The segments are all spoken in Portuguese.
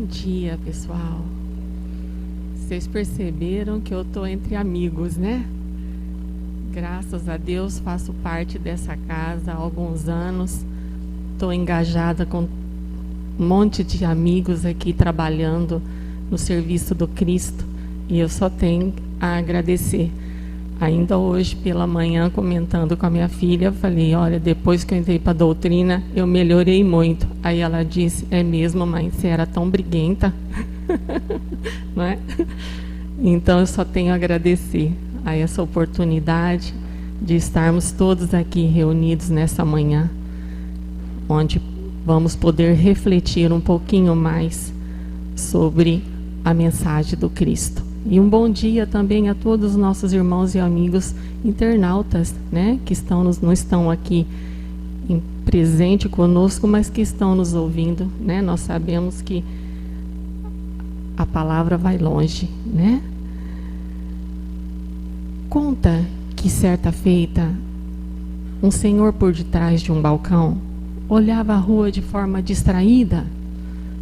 dia, pessoal. Vocês perceberam que eu estou entre amigos, né? Graças a Deus faço parte dessa casa há alguns anos. Estou engajada com um monte de amigos aqui trabalhando no serviço do Cristo. E eu só tenho a agradecer. Ainda hoje pela manhã, comentando com a minha filha, falei, olha, depois que eu entrei para a doutrina, eu melhorei muito. Aí ela disse, é mesmo, mãe, você era tão briguenta. Não é? Então eu só tenho a agradecer a essa oportunidade de estarmos todos aqui reunidos nessa manhã, onde vamos poder refletir um pouquinho mais sobre a mensagem do Cristo. E um bom dia também a todos os nossos irmãos e amigos internautas, né, que não estão aqui presente conosco, mas que estão nos ouvindo, né? Nós sabemos que a palavra vai longe, né? Conta que certa feita, um senhor por detrás de um balcão olhava a rua de forma distraída,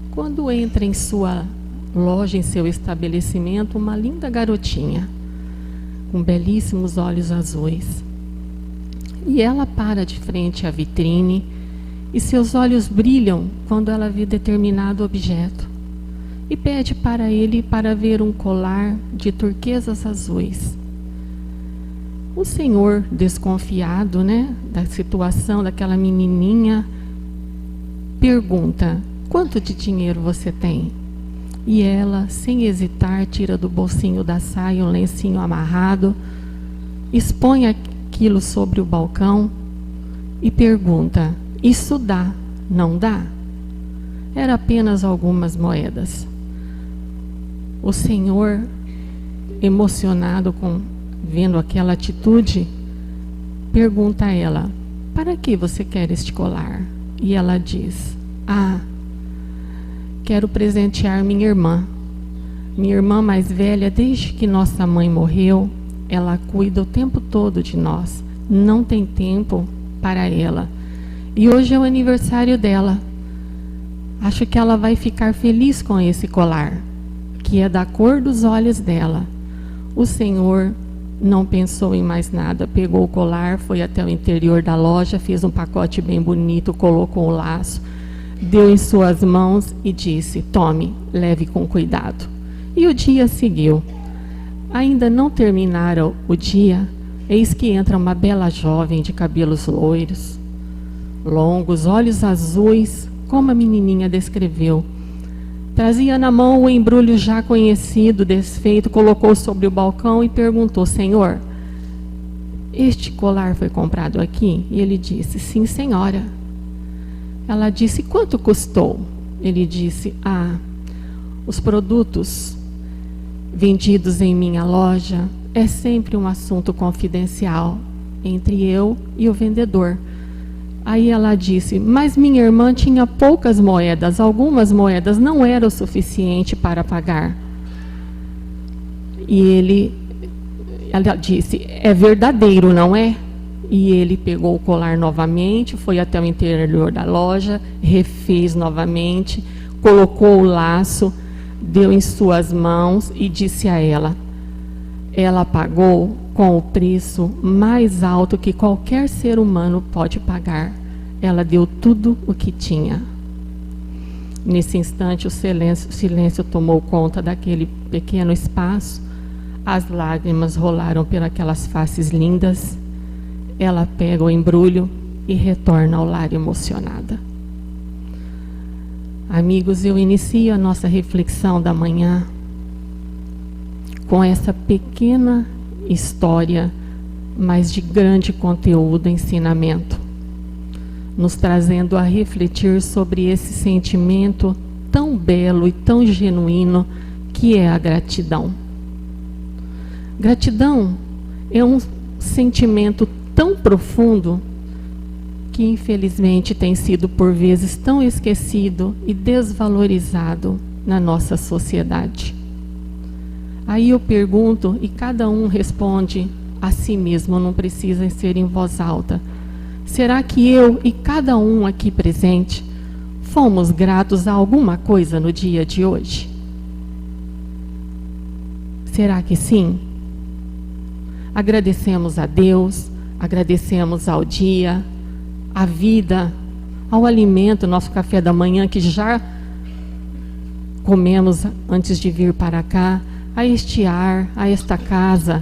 quando entra em sua loja, em seu estabelecimento, uma linda garotinha, com belíssimos olhos azuis. E ela para de frente à vitrine, e seus olhos brilham quando ela vê determinado objeto, e pede para ele para ver um colar de turquesas azuis. O senhor, desconfiado, né, da situação daquela menininha, pergunta, quanto de dinheiro você tem? E ela, sem hesitar, tira do bolsinho da saia um lencinho amarrado, expõe aquilo sobre o balcão e pergunta, isso dá, não dá? Era apenas algumas moedas. O senhor, emocionado vendo aquela atitude, pergunta a ela, para que você quer este colar? E ela diz, quero presentear minha irmã. Minha irmã mais velha, desde que nossa mãe morreu, ela cuida o tempo todo de nós. Não tem tempo para ela. E hoje é o aniversário dela. Acho que ela vai ficar feliz com esse colar, que é da cor dos olhos dela. O senhor não pensou em mais nada. Pegou o colar, foi até o interior da loja, fez um pacote bem bonito, colocou o laço, deu em suas mãos e disse, tome, leve com cuidado. E o dia seguiu. Ainda não terminaram o dia, eis que entra uma bela jovem de cabelos loiros, longos, olhos azuis, como a menininha descreveu. Trazia na mão o embrulho já conhecido, desfeito, colocou sobre o balcão e perguntou, senhor, este colar foi comprado aqui? E ele disse, sim, senhora. Ela disse, quanto custou? Ele disse, os produtos vendidos em minha loja é sempre um assunto confidencial entre eu e o vendedor. Aí ela disse, mas minha irmã tinha poucas moedas, algumas moedas não eram o suficiente para pagar. E ela disse, é verdadeiro, não é? E ele pegou o colar novamente, foi até o interior da loja, refez novamente, colocou o laço, deu em suas mãos e disse a ela, ela pagou com o preço mais alto que qualquer ser humano pode pagar. Ela deu tudo o que tinha. Nesse instante, o silêncio tomou conta daquele pequeno espaço, as lágrimas rolaram pelas faces lindas. Ela pega o embrulho e retorna ao lar emocionada. Amigos, eu inicio a nossa reflexão da manhã com essa pequena história, mas de grande conteúdo e ensinamento, nos trazendo a refletir sobre esse sentimento tão belo e tão genuíno que é a gratidão. Gratidão é um sentimento tão profundo que infelizmente tem sido por vezes tão esquecido e desvalorizado na nossa sociedade. Aí eu pergunto e cada um responde a si mesmo, não precisa ser em voz alta. Será que eu e cada um aqui presente fomos gratos a alguma coisa no dia de hoje? Será que sim? Agradecemos a Deus, agradecemos ao dia, à vida, ao alimento, nosso café da manhã que já comemos antes de vir para cá, a este ar, a esta casa.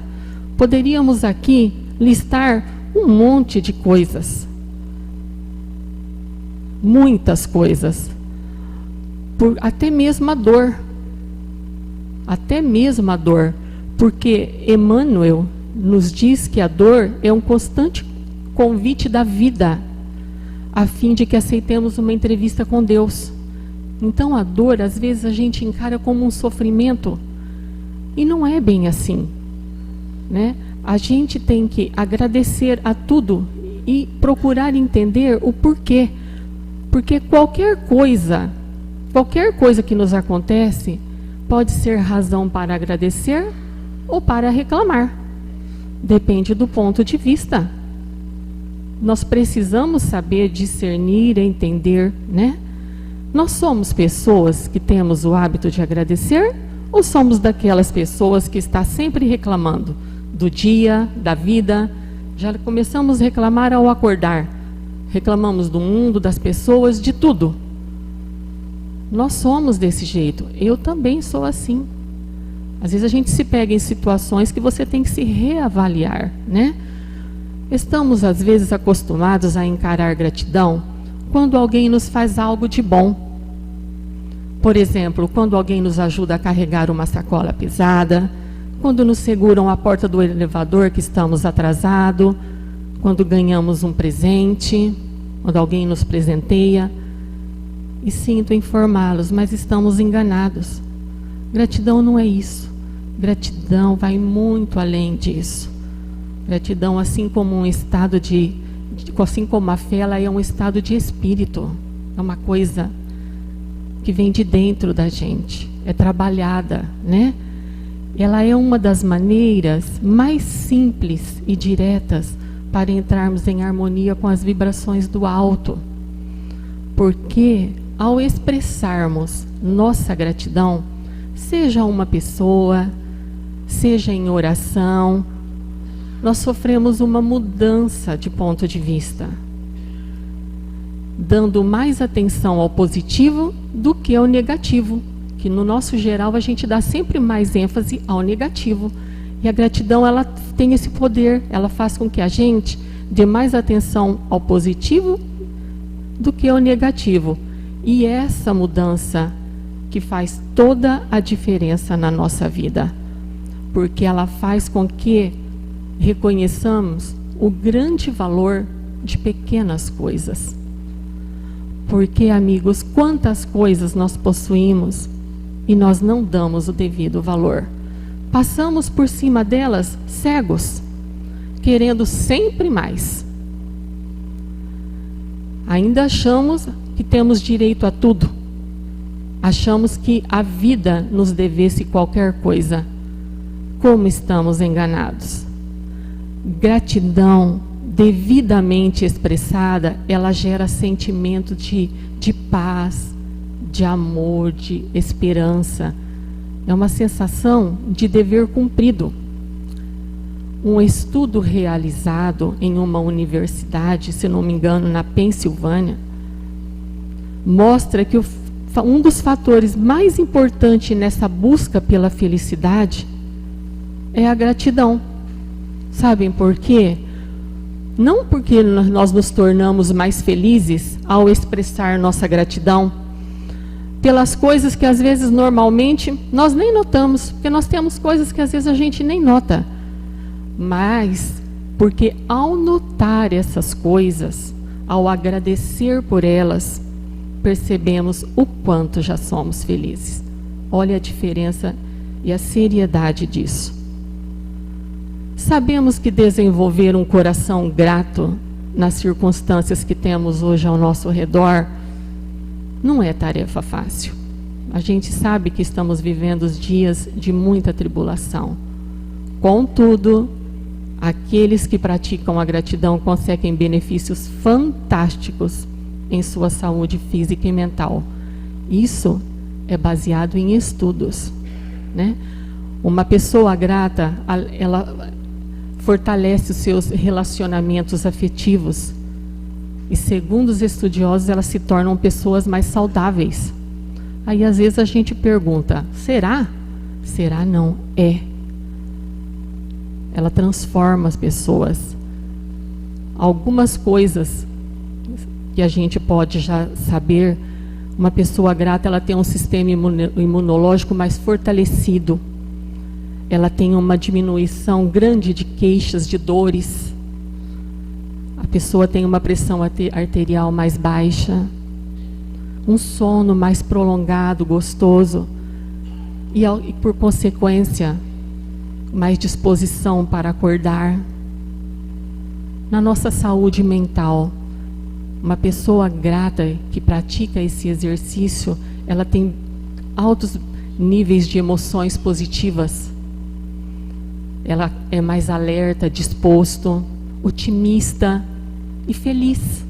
Poderíamos aqui listar um monte de coisas, muitas coisas, até mesmo a dor, porque Emmanuel nos diz que a dor é um constante convite da vida, a fim de que aceitemos uma entrevista com Deus. Então a dor, às vezes a gente encara como um sofrimento, e não é bem assim, né? A gente tem que agradecer a tudo e procurar entender o porquê. Porque qualquer coisa que nos acontece pode ser razão para agradecer ou para reclamar. Depende do ponto de vista. Nós precisamos saber discernir, entender, né? Nós somos pessoas que temos o hábito de agradecer ou somos daquelas pessoas que está sempre reclamando do dia, da vida? Já começamos a reclamar ao acordar. Reclamamos do mundo, das pessoas, de tudo. Nós somos desse jeito. Eu também sou assim. Às vezes a gente se pega em situações que você tem que se reavaliar, né? Estamos, às vezes, acostumados a encarar gratidão quando alguém nos faz algo de bom. Por exemplo, quando alguém nos ajuda a carregar uma sacola pesada, quando nos seguram a porta do elevador que estamos atrasados, quando ganhamos um presente, quando alguém nos presenteia. E sinto informá-los, mas estamos enganados. Gratidão não é isso. Gratidão vai muito além disso. Gratidão, assim como um estado assim como a fé, ela é um estado de espírito. É uma coisa que vem de dentro da gente. É trabalhada, né? Ela é uma das maneiras mais simples e diretas para entrarmos em harmonia com as vibrações do alto. Porque ao expressarmos nossa gratidão, seja uma pessoa, seja em oração, nós sofremos uma mudança de ponto de vista, dando mais atenção ao positivo do que ao negativo, que no nosso geral a gente dá sempre mais ênfase ao negativo. E a gratidão, ela tem esse poder, ela faz com que a gente dê mais atenção ao positivo do que ao negativo. E essa mudança que faz toda a diferença na nossa vida, porque ela faz com que reconheçamos o grande valor de pequenas coisas. Porque, amigos, quantas coisas nós possuímos e nós não damos o devido valor. Passamos por cima delas cegos, querendo sempre mais. Ainda achamos que temos direito a tudo. Achamos que a vida nos devesse qualquer coisa. Como estamos enganados. Gratidão devidamente expressada, ela gera sentimento de paz, de amor, de esperança. É uma sensação de dever cumprido. Um estudo realizado em uma universidade, se não me engano, na Pensilvânia, mostra que um dos fatores mais importantes nessa busca pela felicidade é a gratidão. Sabem por quê? Não porque nós nos tornamos mais felizes ao expressar nossa gratidão pelas coisas que às vezes normalmente nós nem notamos, porque nós temos coisas que às vezes a gente nem nota, mas porque ao notar essas coisas, ao agradecer por elas, percebemos o quanto já somos felizes. Olha a diferença e a seriedade disso. Sabemos que desenvolver um coração grato nas circunstâncias que temos hoje ao nosso redor não é tarefa fácil. A gente sabe que estamos vivendo os dias de muita tribulação. Contudo, aqueles que praticam a gratidão conseguem benefícios fantásticos em sua saúde física e mental. Isso é baseado em estudos, né? Uma pessoa grata, ela fortalece os seus relacionamentos afetivos. E segundo os estudiosos, elas se tornam pessoas mais saudáveis. Aí às vezes a gente pergunta, será? Será? Não, é. Ela transforma as pessoas. Algumas coisas que a gente pode já saber, uma pessoa grata, ela tem um sistema imunológico mais fortalecido. Ela tem uma diminuição grande de queixas, de dores. A pessoa tem uma pressão arterial mais baixa, um sono mais prolongado, gostoso, e por consequência, mais disposição para acordar. Na nossa saúde mental, uma pessoa grata que pratica esse exercício, ela tem altos níveis de emoções positivas. Ela é mais alerta, disposto, otimista e feliz.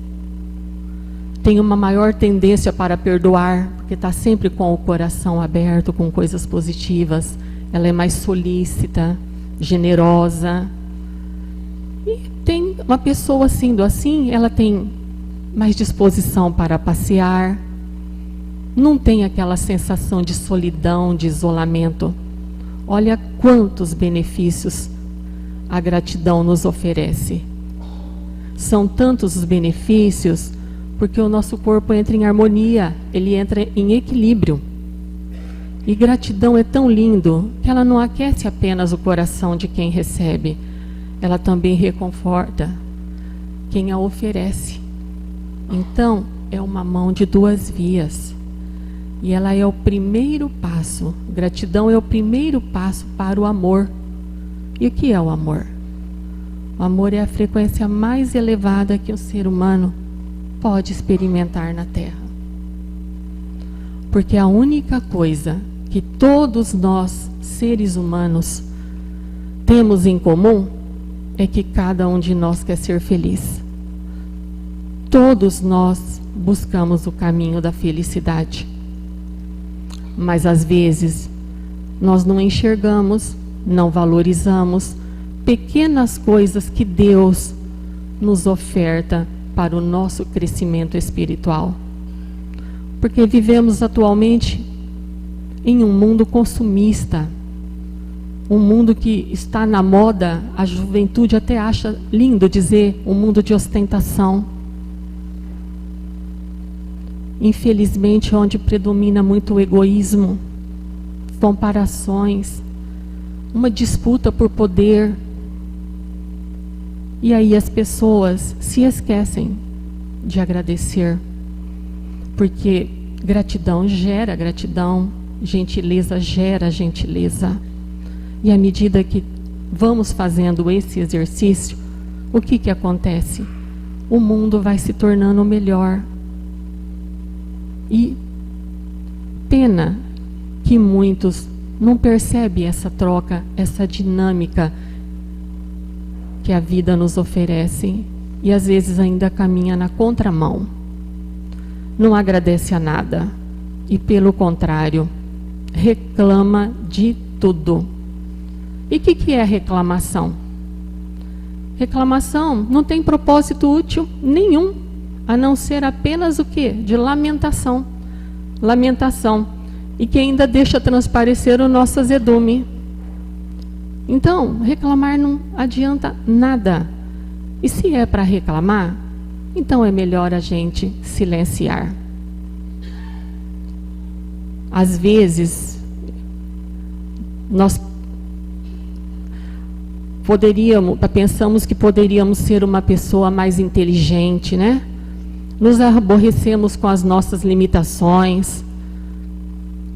Tem uma maior tendência para perdoar, porque está sempre com o coração aberto, com coisas positivas. Ela é mais solícita, generosa. E tem uma pessoa sendo assim, ela tem mais disposição para passear. Não tem aquela sensação de solidão, de isolamento. Olha quantos benefícios a gratidão nos oferece. São tantos os benefícios, porque o nosso corpo entra em harmonia, ele entra em equilíbrio. E gratidão é tão lindo que ela não aquece apenas o coração de quem recebe, ela também reconforta quem a oferece. Então, é uma mão de duas vias. E ela é o primeiro passo. Gratidão é o primeiro passo para o amor. E o que é o amor? O amor é a frequência mais elevada que o ser humano pode experimentar na Terra. Porque a única coisa que todos nós, seres humanos, temos em comum é que cada um de nós quer ser feliz. Todos nós buscamos o caminho da felicidade. Mas às vezes nós não enxergamos, não valorizamos pequenas coisas que Deus nos oferta para o nosso crescimento espiritual. Porque vivemos atualmente em um mundo consumista, um mundo que está na moda, a juventude até acha lindo dizer, um mundo de ostentação. Infelizmente, onde predomina muito o egoísmo, comparações, uma disputa por poder. E aí as pessoas se esquecem de agradecer, porque gratidão gera gratidão, gentileza gera gentileza. E à medida que vamos fazendo esse exercício, o que acontece? O mundo vai se tornando melhor. E pena que muitos não percebem essa troca, essa dinâmica que a vida nos oferece e às vezes ainda caminha na contramão. Não agradece a nada e, pelo contrário, reclama de tudo. E o que é reclamação? Reclamação não tem propósito útil nenhum, a não ser apenas o quê? De lamentação. Lamentação. E que ainda deixa transparecer o nosso azedume. Então, reclamar não adianta nada. E se é para reclamar, então é melhor a gente silenciar. Às vezes, nós pensamos que poderíamos ser uma pessoa mais inteligente, né? Nos aborrecemos com as nossas limitações,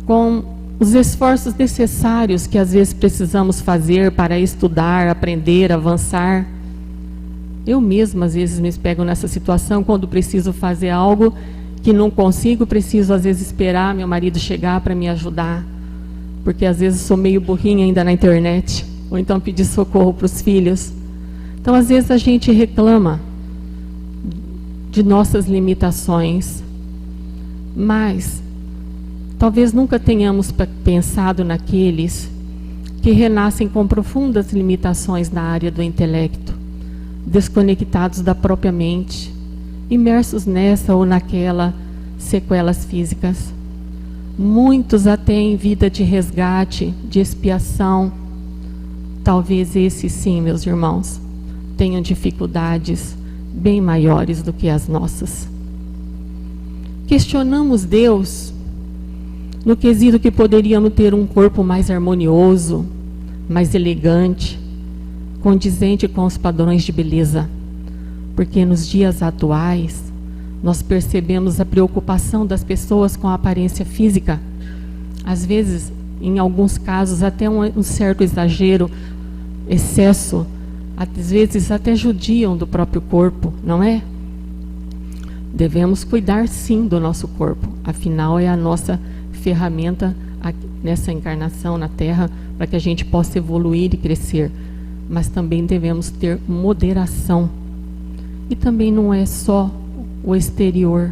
com os esforços necessários que às vezes precisamos fazer para estudar, aprender, avançar. Eu mesma às vezes me pego nessa situação quando preciso fazer algo que não consigo, preciso às vezes esperar meu marido chegar para me ajudar, porque às vezes sou meio burrinha ainda na internet, ou então pedir socorro para os filhos. Então às vezes a gente reclama de nossas limitações, mas talvez nunca tenhamos pensado naqueles que renascem com profundas limitações na área do intelecto, desconectados da própria mente, imersos nessa ou naquela sequelas físicas. Muitos até em vida de resgate, de expiação. Talvez esses sim, meus irmãos, tenham dificuldades bem maiores do que as nossas. Questionamos Deus no quesito que poderíamos ter um corpo mais harmonioso, mais elegante, condizente com os padrões de beleza. Porque nos dias atuais, nós percebemos a preocupação das pessoas com a aparência física. Às vezes, em alguns casos, até um certo exagero, excesso, às vezes até judiam do próprio corpo, não é? Devemos cuidar sim do nosso corpo, afinal é a nossa ferramenta nessa encarnação na Terra para que a gente possa evoluir e crescer, mas também devemos ter moderação. E também não é só o exterior.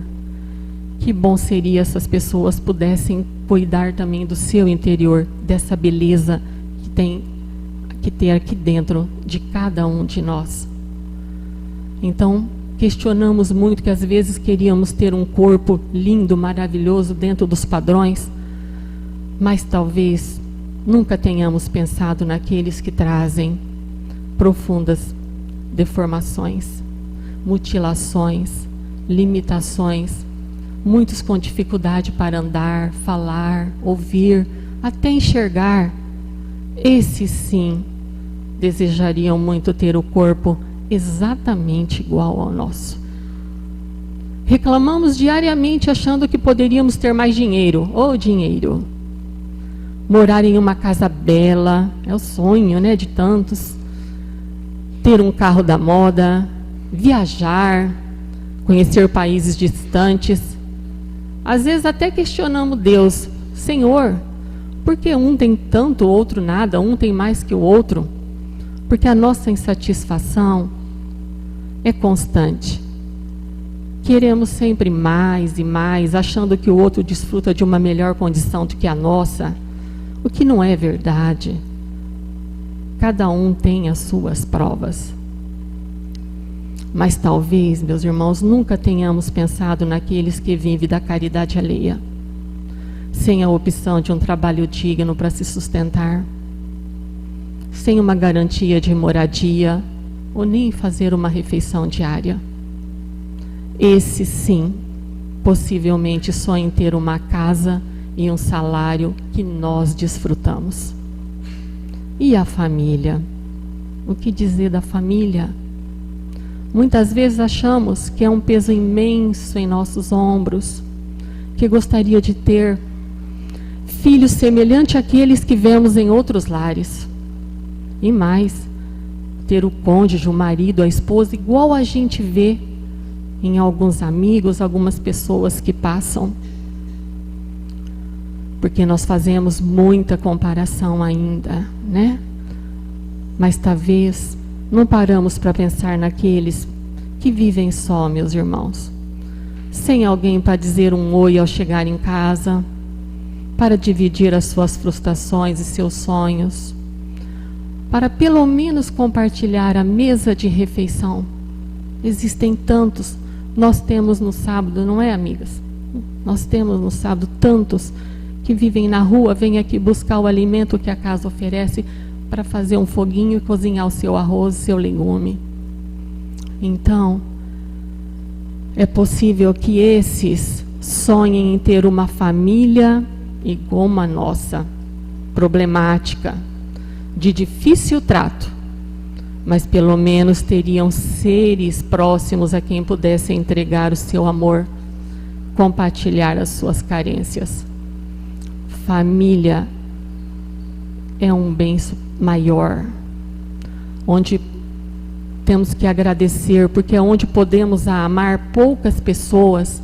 Que bom seria se as pessoas pudessem cuidar também do seu interior, dessa beleza que tem aqui dentro de cada um de nós. Então, questionamos muito que às vezes queríamos ter um corpo lindo, maravilhoso dentro dos padrões, mas talvez nunca tenhamos pensado naqueles que trazem profundas deformações, mutilações, limitações, muitos com dificuldade para andar, falar, ouvir, até enxergar. Esses sim desejariam muito ter o corpo exatamente igual ao nosso. Reclamamos diariamente achando que poderíamos ter mais dinheiro. Ô, dinheiro! Morar em uma casa bela, é o sonho, né, de tantos. Ter um carro da moda, viajar, conhecer países distantes. Às vezes até questionamos Deus: Senhor, por que um tem tanto, o outro nada, um tem mais que o outro? Porque a nossa insatisfação é constante. Queremos sempre mais e mais, achando que o outro desfruta de uma melhor condição do que a nossa, o que não é verdade. Cada um tem as suas provas. Mas talvez, meus irmãos, nunca tenhamos pensado naqueles que vivem da caridade alheia, sem a opção de um trabalho digno para se sustentar, sem uma garantia de moradia, ou nem fazer uma refeição diária. Esse sim, possivelmente sonha em ter uma casa e um salário que nós desfrutamos. E a família? O que dizer da família? Muitas vezes achamos que é um peso imenso em nossos ombros, que gostaria de ter filhos semelhantes àqueles que vemos em outros lares. E mais, ter o cônjuge, o marido, a esposa, igual a gente vê em alguns amigos, algumas pessoas que passam. Porque nós fazemos muita comparação ainda, né? Mas talvez não paramos para pensar naqueles que vivem só, meus irmãos. Sem alguém para dizer um oi ao chegar em casa, para dividir as suas frustrações e seus sonhos, para pelo menos compartilhar a mesa de refeição. Existem tantos, nós temos no sábado, não é, amigas? Nós temos no sábado tantos que vivem na rua, vêm aqui buscar o alimento que a casa oferece para fazer um foguinho e cozinhar o seu arroz, seu legume. Então, é possível que esses sonhem em ter uma família igual a nossa, problemática, de difícil trato, mas pelo menos teriam seres próximos a quem pudesse entregar o seu amor, compartilhar as suas carências. Família é um bem maior, onde temos que agradecer, porque é onde podemos amar poucas pessoas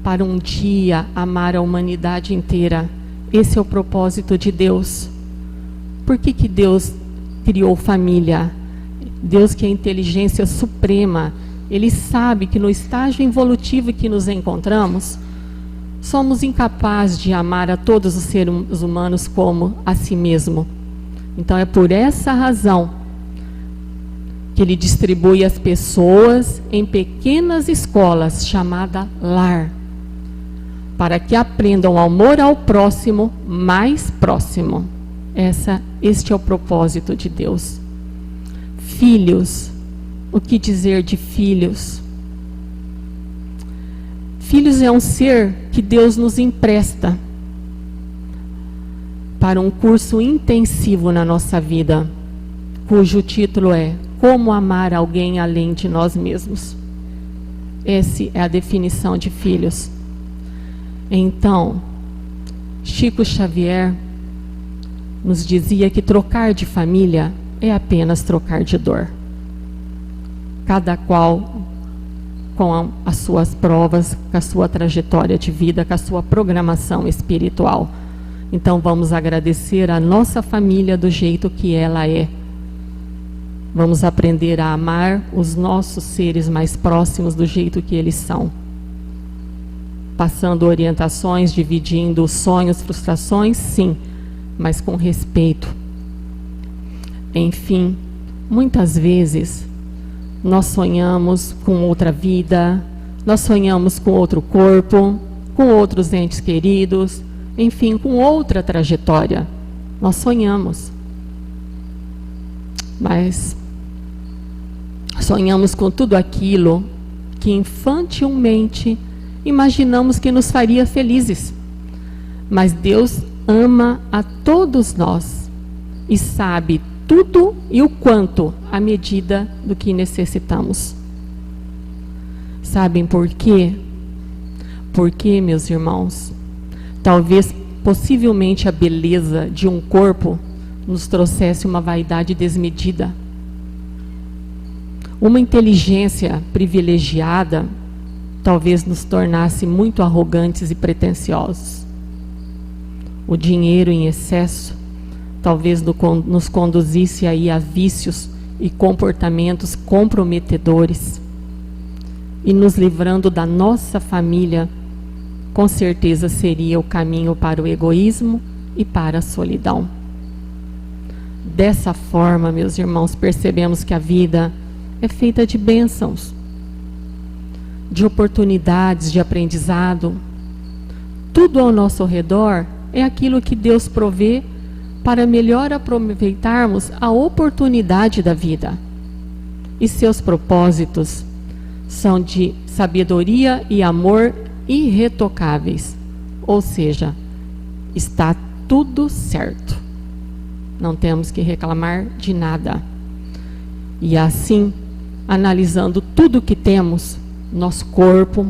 para um dia amar a humanidade inteira. Esse é o propósito de Deus. Por que Deus criou família? Deus, que é a inteligência suprema, Ele sabe que no estágio evolutivo que nos encontramos, somos incapazes de amar a todos os seres humanos como a si mesmo. Então é por essa razão que Ele distribui as pessoas em pequenas escolas chamadas lar, para que aprendam o amor ao próximo mais próximo. Este é o propósito de Deus. Filhos, o que dizer de filhos? Filhos é um ser que Deus nos empresta para um curso intensivo na nossa vida, cujo título é Como Amar Alguém Além de Nós Mesmos. Essa é a definição de filhos. Então, Chico Xavier nos dizia que trocar de família é apenas trocar de dor. Cada qual com as suas provas, com a sua trajetória de vida, com a sua programação espiritual. Então vamos agradecer a nossa família do jeito que ela é. Vamos aprender a amar os nossos seres mais próximos do jeito que eles são. Passando orientações, dividindo sonhos, frustrações, sim, mas com respeito. Enfim, muitas vezes nós sonhamos com outra vida, nós sonhamos com outro corpo, com outros entes queridos, enfim, com outra trajetória. Nós sonhamos. Mas sonhamos com tudo aquilo que infantilmente imaginamos que nos faria felizes. Mas Deus ama a todos nós e sabe tudo e o quanto à medida do que necessitamos. Sabem por quê? Porque, meus irmãos, talvez, possivelmente, a beleza de um corpo nos trouxesse uma vaidade desmedida. Uma inteligência privilegiada talvez nos tornasse muito arrogantes e pretensiosos. O dinheiro em excesso talvez nos conduzisse aí a vícios e comportamentos comprometedores. E nos livrando da nossa família, com certeza seria o caminho para o egoísmo e para a solidão. Dessa forma, meus irmãos, percebemos que a vida é feita de bênçãos, de oportunidades de aprendizado. Tudo ao nosso redor é aquilo que Deus provê para melhor aproveitarmos a oportunidade da vida. E seus propósitos são de sabedoria e amor irretocáveis. Ou seja, está tudo certo. Não temos que reclamar de nada. E assim, analisando tudo que temos, nosso corpo,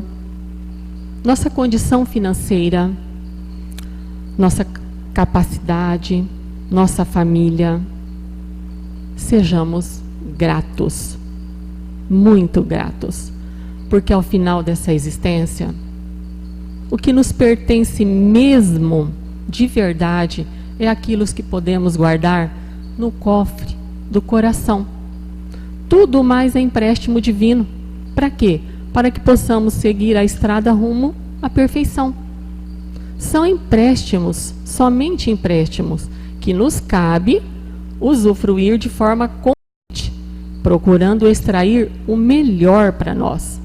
nossa condição financeira, nossa capacidade, nossa família, sejamos gratos, muito gratos, porque ao final dessa existência, o que nos pertence mesmo, de verdade, é aquilo que podemos guardar no cofre do coração. Tudo mais é empréstimo divino. Para quê? Para que possamos seguir a estrada rumo à perfeição. São empréstimos, somente empréstimos, que nos cabe usufruir de forma consciente, procurando extrair o melhor para nós.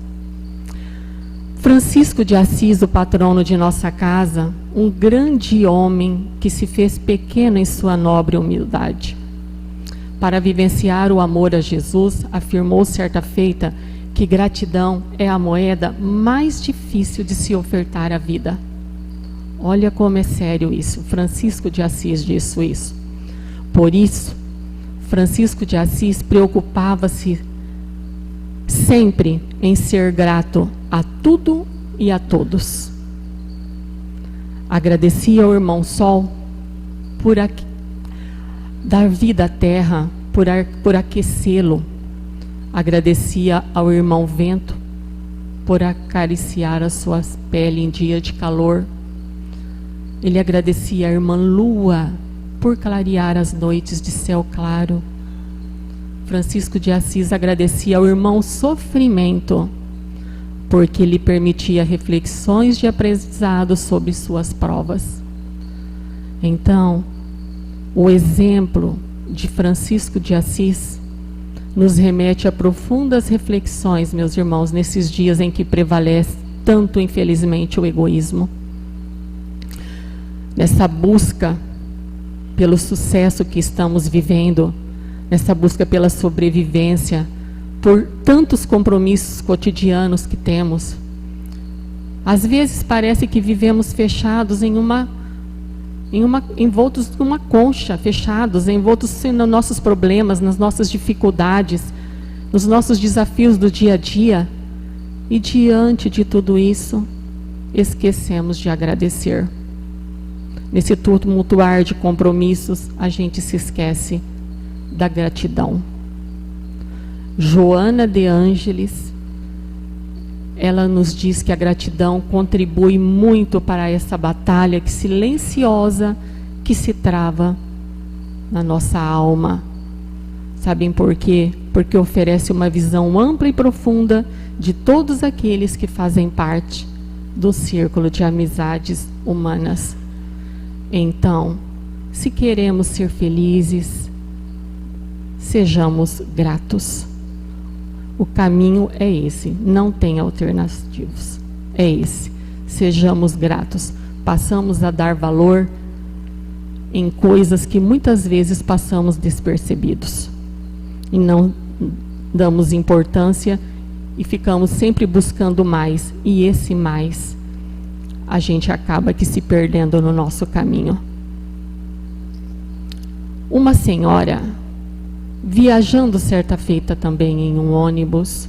Francisco de Assis, o patrono de nossa casa, um grande homem que se fez pequeno em sua nobre humildade. Para vivenciar o amor a Jesus, afirmou certa feita que gratidão é a moeda mais difícil de se ofertar à vida. Olha como é sério isso. Francisco de Assis disse isso. Por isso, Francisco de Assis preocupava-se sempre em ser grato a tudo e a todos. Agradecia ao irmão Sol por dar vida à terra, por aquecê-lo. Agradecia ao irmão Vento por acariciar a sua pele em dia de calor. Ele agradecia à irmã Lua por clarear as noites de céu claro. Francisco de Assis agradecia ao irmão sofrimento, porque lhe permitia reflexões de aprendizado sobre suas provas. Então, o exemplo de Francisco de Assis nos remete a profundas reflexões, meus irmãos, nesses dias em que prevalece tanto, infelizmente, o egoísmo. Nessa busca pelo sucesso que estamos vivendo, nessa busca pela sobrevivência, por tantos compromissos cotidianos que temos, às vezes parece que vivemos fechados envoltos numa concha, fechados, envoltos nos nossos problemas, nas nossas dificuldades, nos nossos desafios do dia a dia. E diante de tudo isso, esquecemos de agradecer. Nesse tumultuar de compromissos, a gente se esquece da gratidão. Joana de Ângeles, ela nos diz que a gratidão contribui muito para essa batalha silenciosa que se trava na nossa alma. Sabem por quê? Porque oferece uma visão ampla e profunda de todos aqueles que fazem parte do círculo de amizades humanas. Então, se queremos ser felizes, sejamos gratos. O caminho é esse, não tem alternativos. É esse. Sejamos gratos. Passamos a dar valor em coisas que muitas vezes passamos despercebidos. E não damos importância e ficamos sempre buscando mais. E esse mais, a gente acaba que se perdendo no nosso caminho. Uma senhora, viajando certa feita também em um ônibus,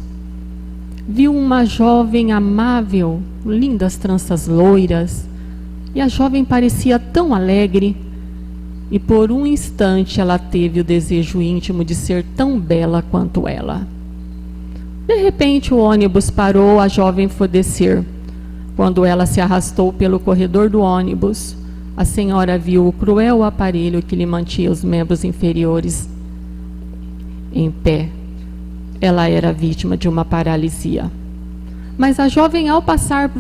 viu uma jovem amável, lindas tranças loiras, e a jovem parecia tão alegre, e por um instante ela teve o desejo íntimo de ser tão bela quanto ela. De repente o ônibus parou, a jovem foi descer. Quando ela se arrastou pelo corredor do ônibus, a senhora viu o cruel aparelho que lhe mantinha os membros inferiores em pé. Ela era vítima de uma paralisia. Mas a jovem, ao passar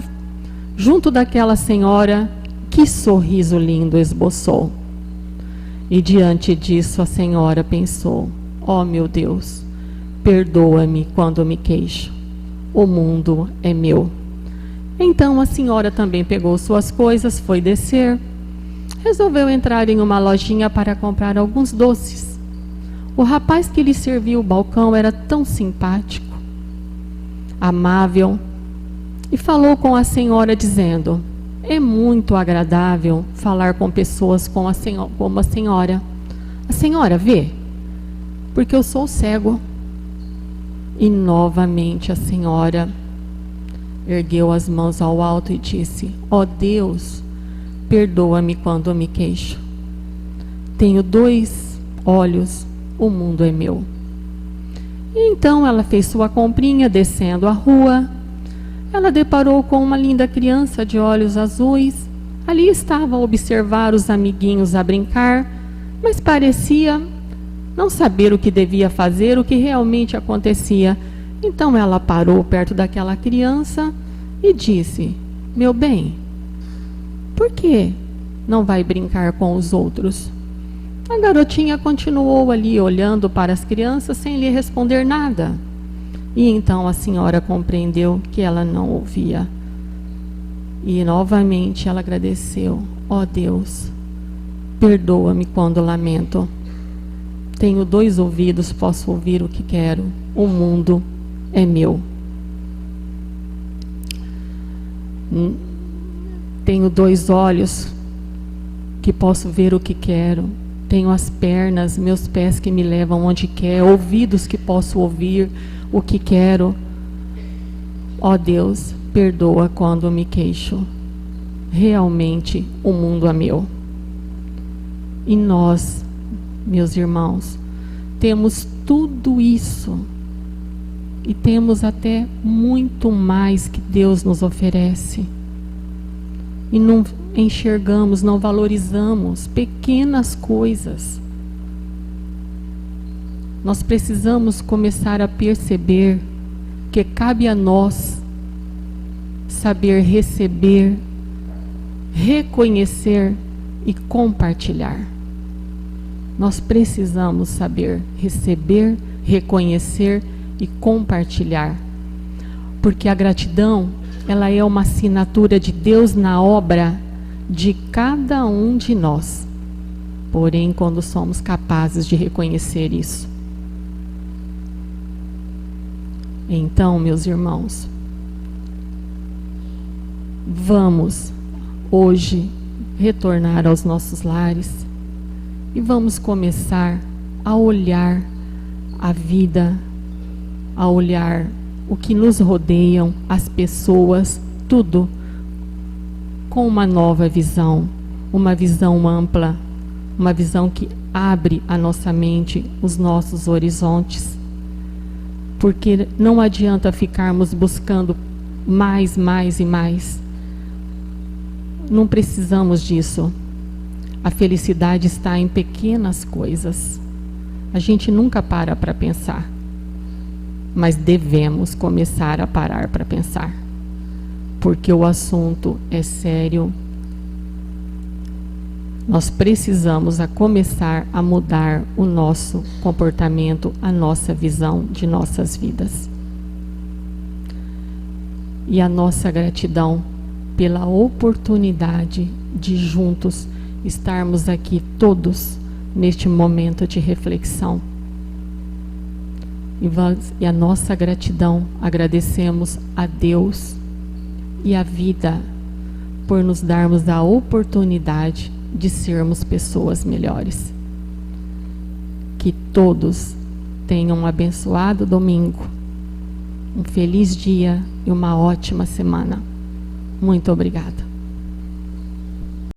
junto daquela senhora, que sorriso lindo esboçou. E diante disso a senhora pensou: ó meu Deus, perdoa-me quando me queixo. O mundo é meu. Então a senhora também pegou suas coisas, foi descer. Resolveu entrar em uma lojinha para comprar alguns doces. O rapaz que lhe serviu o balcão era tão simpático, amável, e falou com a senhora dizendo: é muito agradável falar com pessoas como a senhora. A senhora vê? Porque eu sou cego. E novamente a senhora ergueu as mãos ao alto e disse: ó Deus, perdoa-me quando me queixo. Tenho 2 olhos, o mundo é meu. E então ela fez sua comprinha, descendo a rua. Ela deparou com uma linda criança de olhos azuis. Ali estava a observar os amiguinhos a brincar, mas parecia não saber o que devia fazer, o que realmente acontecia. Então ela parou perto daquela criança e disse: meu bem, por que não vai brincar com os outros? A garotinha continuou ali olhando para as crianças sem lhe responder nada. E então a senhora compreendeu que ela não ouvia. E novamente ela agradeceu: ó Deus, perdoa-me quando lamento. Tenho 2 ouvidos, posso ouvir o que quero. O mundo é meu. Tenho 2 olhos que posso ver o que quero. Tenho as pernas, meus pés que me levam onde quer, ouvidos que posso ouvir o que quero. Ó Deus, perdoa quando me queixo. Realmente o mundo é meu. E nós, meus irmãos, temos tudo isso. E temos até muito mais que Deus nos oferece. E não enxergamos, não valorizamos pequenas coisas. nós precisamos começar a perceber que cabe a nós saber receber, reconhecer e compartilhar. Nós precisamos saber receber, reconhecer e compartilhar. Porque a gratidão, ela é uma assinatura de Deus na obra de cada um de nós. Porém, quando somos capazes de reconhecer isso. Então, meus irmãos, vamos hoje retornar aos nossos lares e vamos começar a olhar a vida, a olhar o que nos rodeiam, as pessoas, tudo com uma nova visão, uma visão ampla, uma visão que abre a nossa mente, os nossos horizontes. Porque não adianta ficarmos buscando mais e mais. Não precisamos disso. A felicidade está em pequenas coisas. A gente nunca para pensar. Mas devemos começar a parar para pensar. Porque o assunto é sério. Nós precisamos começar a mudar o nosso comportamento, a nossa visão de nossas vidas. E a nossa gratidão pela oportunidade de juntos estarmos aqui todos neste momento de reflexão. E a nossa gratidão, agradecemos a Deus e a vida por nos darmos a oportunidade de sermos pessoas melhores. Que todos tenham um abençoado domingo, um feliz dia e uma ótima semana. Muito obrigada.